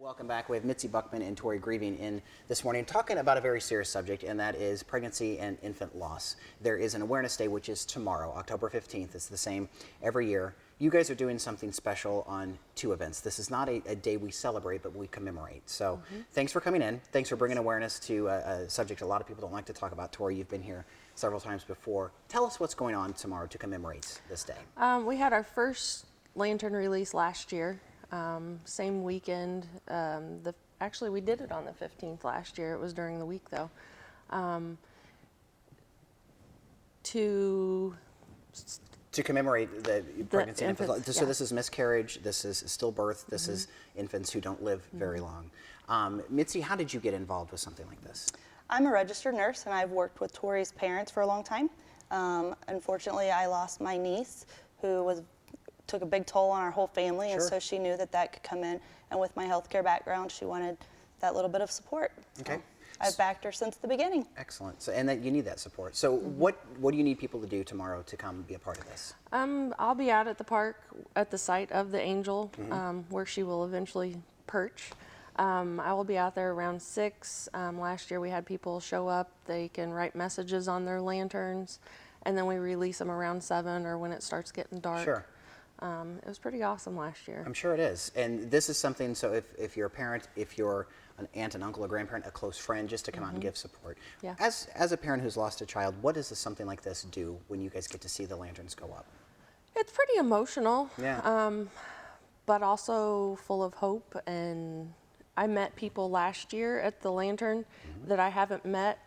Welcome back. We have Mitzi Buckman and Tori Grieving in this morning talking about a very serious subject, and that is pregnancy and infant loss. There is an awareness day, which is tomorrow, October 15th. It's the same every year. You guys are doing something special on two events. This is not a day we celebrate, but we commemorate. So thanks for coming in. Thanks for bringing awareness to a subject a lot of people don't like to talk about. Tori, you've been here several times before. Tell us what's going on tomorrow to commemorate this day. We had our first lantern release last year. Same weekend. Actually, we did it on the 15th last year. It was during the week, though. To commemorate the pregnancy and infant. So yeah. this is miscarriage, this is stillbirth, this is infants who don't live very long. Mitzi, how did you get involved with something like this? I'm a registered nurse, and I've worked with Tori's parents for a long time. Unfortunately, I lost my niece, who took a big toll on our whole family, and so she knew that could come in. And with my healthcare background, she wanted that little bit of support. Okay. So I've backed her since the beginning. Excellent. So, and that you need that support. So what do you need people to do tomorrow to come be a part of this? I'll be out at the park at the site of the angel, where she will eventually perch. I will be out there around 6. Last year we had people show up. They can write messages on their lanterns, and then we release them around 7 or when it starts getting dark. Sure. It was pretty awesome last year. I'm sure it is. And this is something, so if you're a parent, if you're an aunt, an uncle, a grandparent, a close friend, just to come out and give support. Yeah. As a parent who's lost a child, what does something like this do when you guys get to see the lanterns go up? It's pretty emotional, Yeah. but also full of hope. And I met people last year at the lantern that I haven't met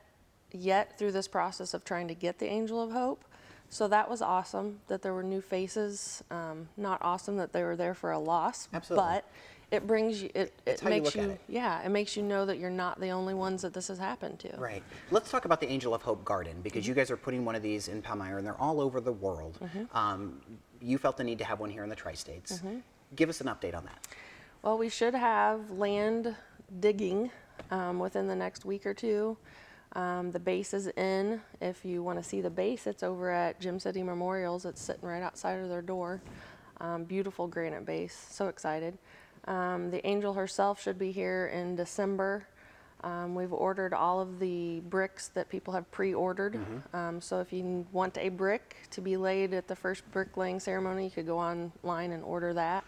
yet through this process of trying to get the Angel of Hope. So that was awesome that there were new faces. Not awesome that they were there for a loss, Absolutely. but it brings you, it makes you, yeah, it makes you know that you're not the only ones that this has happened to. Right. Let's talk about the Angel of Hope Garden, because you guys are putting one of these in Palmyra, and they're all over the world. You felt the need to have one here in the Tri-States. Give us an update on that. Well, we should have land digging within the next week or two. The base is in. If you want to see the base, it's over at Gym City Memorials. It's sitting right outside of their door. Beautiful granite base. So excited. The angel herself should be here in December. We've ordered all of the bricks that people have pre-ordered. So if you want a brick to be laid at the first bricklaying ceremony, you could go online and order that.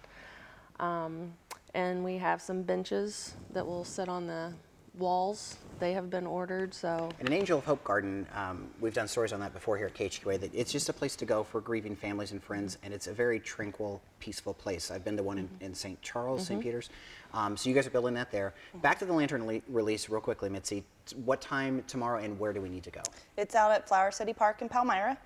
And we have some benches that will sit on the walls. They have been ordered. So, And an Angel of Hope Garden, we've done stories on that before here at KHQA, that it's just a place to go for grieving families and friends, and it's a very tranquil, peaceful place. I've been to one in St. Charles, St. Peter's. So you guys are building that there. Back to the lantern release real quickly, Mitzi. What time tomorrow, and where do we need to go? It's out at Flower City Park in Palmyra.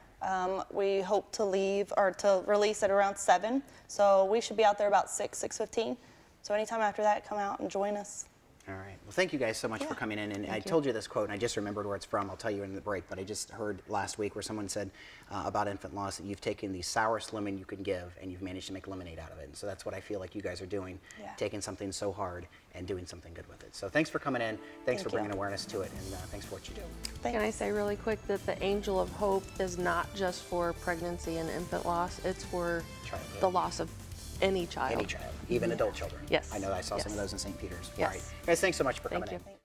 We hope to leave or to release at around 7. So we should be out there about 6:15. So anytime after that, come out and join us. All right. Well, thank you guys so much for coming in. And I told you this quote, and I just remembered where it's from. I'll tell you in the break. But I just heard last week where someone said about infant loss that you've taken the sourest lemon you can give, and you've managed to make lemonade out of it. And so that's what I feel like you guys are doing, taking something so hard and doing something good with it. So thanks for coming in. Thanks for bringing awareness to it, and thanks for what you do. Can I say really quick that the Angel of Hope is not just for pregnancy and infant loss. It's for the loss of any child. Any child, even adult children. Yes. I know I saw some of those in St. Peter's. Yes. All right. Guys, thanks so much for coming in. Thank you.